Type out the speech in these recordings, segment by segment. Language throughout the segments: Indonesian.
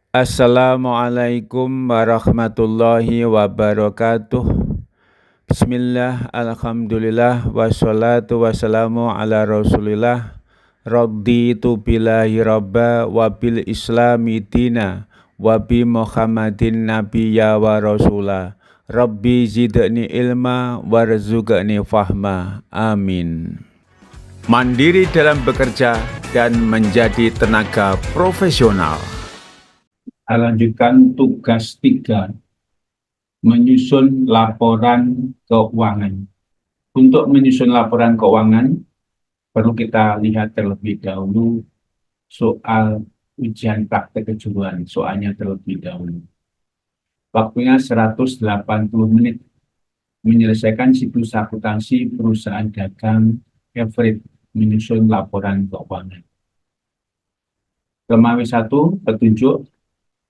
Assalamualaikum warahmatullahi wabarakatuh. Bismillah, alhamdulillah, wassalatu wassalamu ala rasulillah. Raditu billahi rabba wa bil islami dina wa bi muhammadin nabiyya wa rasula. Rabbi zidni ilma warzuqni fahma. Amin. Mandiri dalam bekerja dan menjadi tenaga profesional. Lanjutkan tugas 3, menyusun laporan keuangan. Untuk menyusun laporan keuangan, perlu kita lihat terlebih dahulu soal ujian praktek kejuruan, soalnya terlebih dahulu. Waktunya 180 menit, menyelesaikan siklus akuntansi perusahaan dagang Everett, menyusun laporan keuangan. Kemawi 1, petunjuk,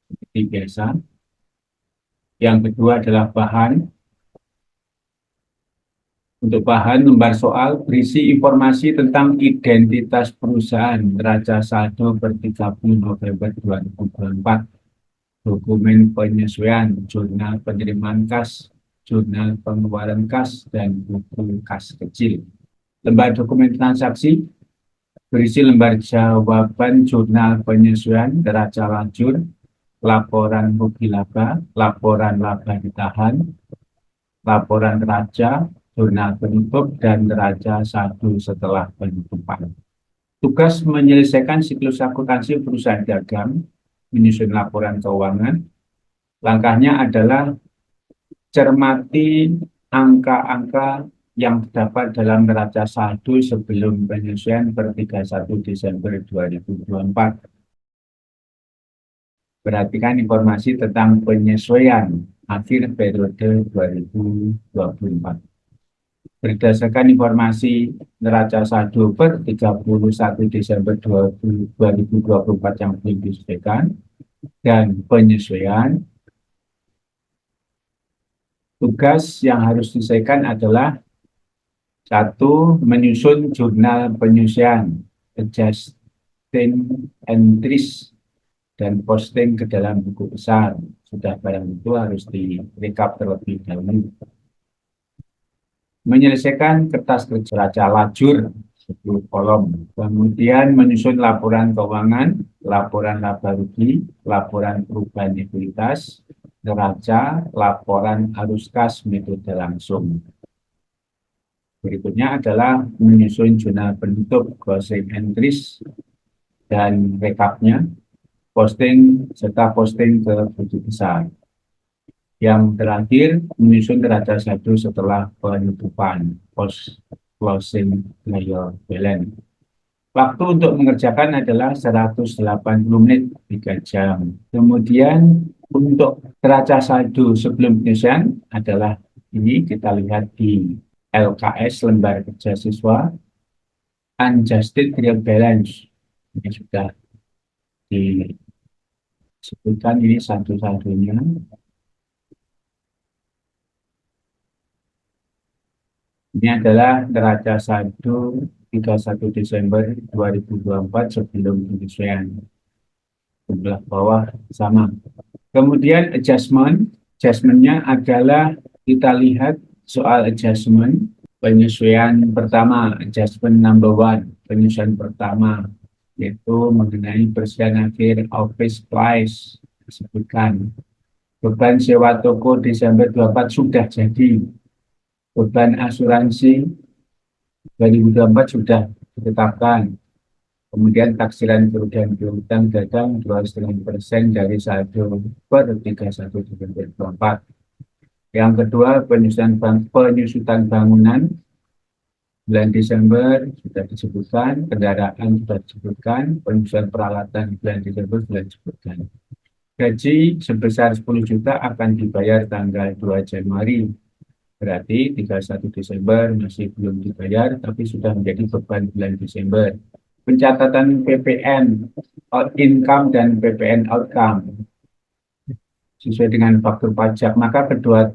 seperti biasa. Yang kedua adalah bahan. Untuk bahan, lembar soal berisi informasi tentang identitas perusahaan neraca saldo per 30 November 2024, dokumen penyesuaian, jurnal penerimaan kas, jurnal pengeluaran kas, dan buku kas kecil. Lembar dokumen transaksi berisi lembar jawaban jurnal penyesuaian neraca lajur, laporan rugi laba, laporan laba ditahan, laporan neraca, jurnal penutup, dan neraca saldo setelah penutupan. Tugas menyelesaikan siklus akuntansi perusahaan dagang, menyusun laporan keuangan. Langkahnya adalah cermati angka-angka yang terdapat dalam neraca saldo sebelum penyesuaian per 31 Desember 2024. Perhatikan informasi tentang penyesuaian akhir periode 2024. Berdasarkan informasi neraca saldo per 31 Desember 2024 yang belum disesuaikan dan penyesuaian, tugas yang harus diselesaikan adalah 1. Menyusun jurnal penyesuaian, adjusting entries, dan posting ke dalam buku besar. Sudah barang itu harus direkap terlebih dahulu. Menyelesaikan kertas kerja neraca lajur 10 kolom. Kemudian menyusun laporan keuangan, laporan laba rugi, laporan perubahan likuiditas, neraca, laporan arus kas metode langsung. Berikutnya adalah menyusun jurnal penutup, closing entries, dan rekapnya, posting serta posting ke buku besar. Yang terakhir, menyusun neraca saldo setelah penutupan, post closing trial balance. Waktu untuk mengerjakan adalah 180 menit, 3 jam. Kemudian untuk neraca saldo sebelum penyusunan adalah ini, kita lihat di LKS, lembar kerja siswa, unadjusted trial balance. Ini sudah disebutkan, ini saldo-saldonya. Ini adalah neraca saldo 31 Desember 2024 sebelum penyesuaian. Sebelah bawah sama. Kemudian adjustment-nya adalah kita lihat soal adjustment. Penyesuaian pertama, adjustment number 1, penyesuaian pertama, yaitu mengenai perselisihan akhir office price. Disebutkan beban sewa toko Desember 24 sudah jadi. Beban asuransi 2024 sudah ditetapkan. Kemudian taksiran kerugian piutang dagang 2,5% dari saldo per 31 Desember 2024. Yang kedua, penyusutan bangunan bulan Desember sudah disebutkan, kendaraan sudah disebutkan, penyusutan peralatan bulan Desember sudah disebutkan. Gaji sebesar 10 juta akan dibayar tanggal 2 Januari. Berarti 31 Desember masih belum dibayar, tapi sudah menjadi beban bulan Desember. Pencatatan PPN income dan PPN outcome sesuai dengan faktur pajak, maka kedua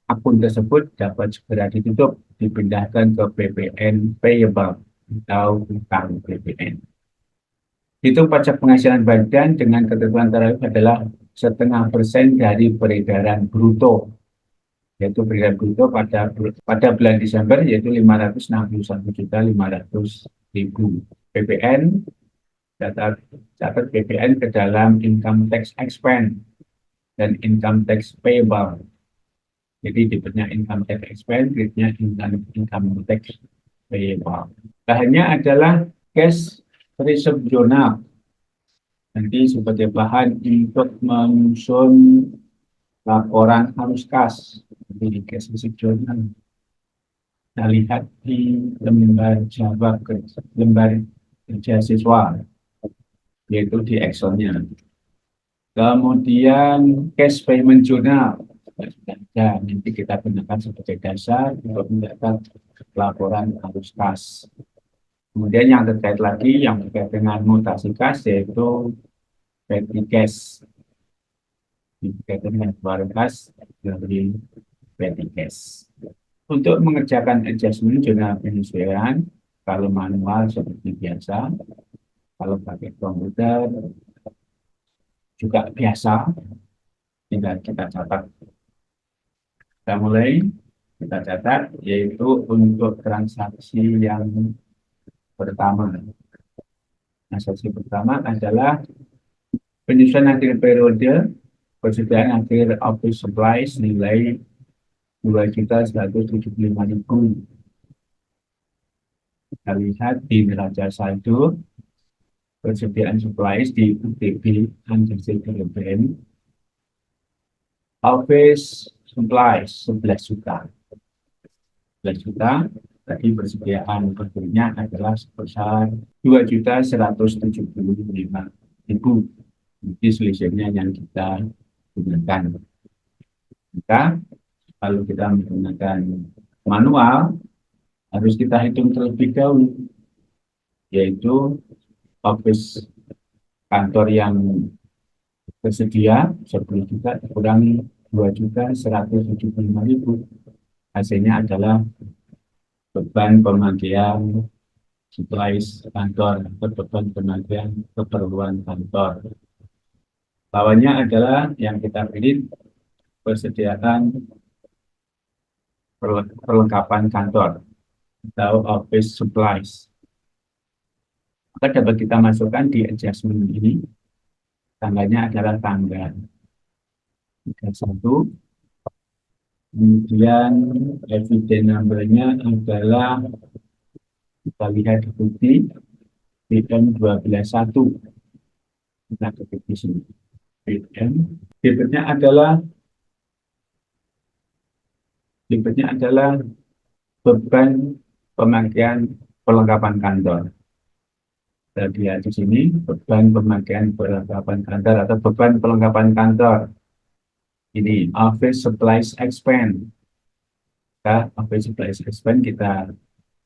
akun tersebut dapat segera ditutup, dipindahkan ke PPN payable atau utang PPN. Hitung pajak penghasilan badan dengan ketentuan tarif adalah 0,5% dari peredaran bruto, yaitu peredaran bruto pada bulan Desember, yaitu 561.500.000. PPN, catat PPN ke dalam income tax expense dan income tax payable. Jadi debitnya income tax expense, kreditnya income tax payable. Bahannya adalah cash reserve journal, nanti sebagai bahan untuk menyusun laporan arus kas di cash reserve journal. Kita lihat di lembar kerja siswa, yaitu di Excel-nya. Kemudian cash payment journal, nanti kita gunakan sebagai dasar untuk mendapat laporan arus kas. Kemudian yang terkait lagi, yang terkait dengan mutasi kas, yaitu petty cash. Berkaitan dengan keluaran kas dari petty cash. Untuk mengerjakan adjustment jurnal penyesuaian, kalau manual seperti biasa, kalau pakai komputer juga biasa, tinggal kita catat. Kita mulai, kita catat, yaitu untuk transaksi yang pertama. Transaksi pertama adalah penyusunan akhir periode, persediaan akhir office supplies nilai 2.175.000. Kita lihat di neraca saldo, persediaan supplies di UTB undersea development, office supplies 11 juta. 11 juta, tadi persediaan berikutnya adalah sebesar 2.175.000. Ini selisihnya yang kita gunakan. Kalau kita menggunakan manual, harus kita hitung terlebih dahulu, yaitu office kantor yang tersedia 10 juta dikurangi 2.175.000, hasilnya adalah beban pemakaian supplies kantor atau beban pemakaian keperluan kantor. Lawannya adalah yang kita pilih persediaan perlengkapan kantor atau office supplies. Maka dapat kita masukkan di adjustment ini. Tanggalnya adalah tanggal 31. Kemudian evidence number-nya adalah, kita lihat di bukti BM 12.1. Kita ketik di sini. BM. Debitnya adalah beban pemakaian perlengkapan kantor. Kita lihat di sini beban pemakaian perlengkapan kantor atau beban perlengkapan kantor. Ini office supplies expense. Office supplies expense kita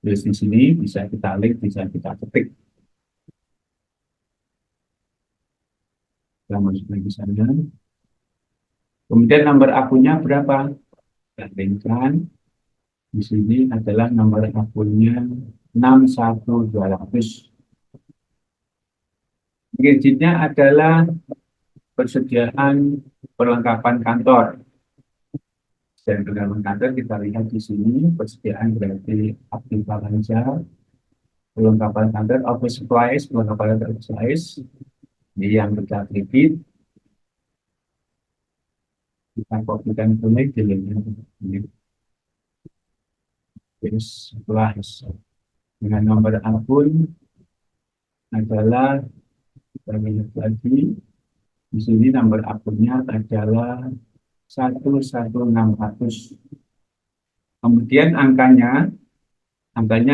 tulis di sini, bisa kita link, bisa kita ketik. Kita masukkan di sana. Kemudian nomor akunnya berapa? Bandingkan. Di sini adalah nomor akunnya 61200. Kreditnya adalah persediaan perlengkapan kantor. Dan perlengkapan kantor kita lihat di sini, persediaan berarti aktif belanja, perlengkapan kantor, office supplies, perlengkapan kantor supplies. Ini yang kita kredit. Kita kopikan dulu di link. Supplies. Dengan nomor akun adalah, kita lihat lagi, di sini nomor akunnya adalah 11600. Kemudian angkanya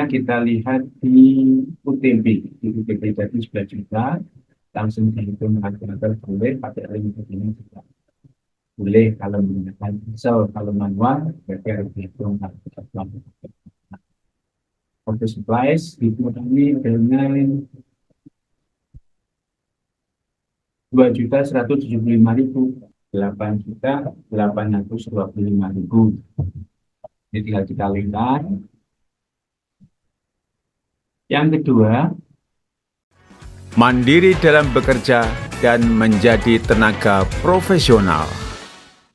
kita lihat di UTB. Di UTB jadi 11 juta, langsung dihitung kalkulator boleh, pakai link begini juga boleh. Kalau menggunakan Excel, kalau manual berarti harus dihitung kalkulator. Office supplies dikurangi dengan 2.175.000, 8.825.000. Ini tinggal kita lihat. Yang kedua, mandiri dalam bekerja, dan menjadi tenaga profesional.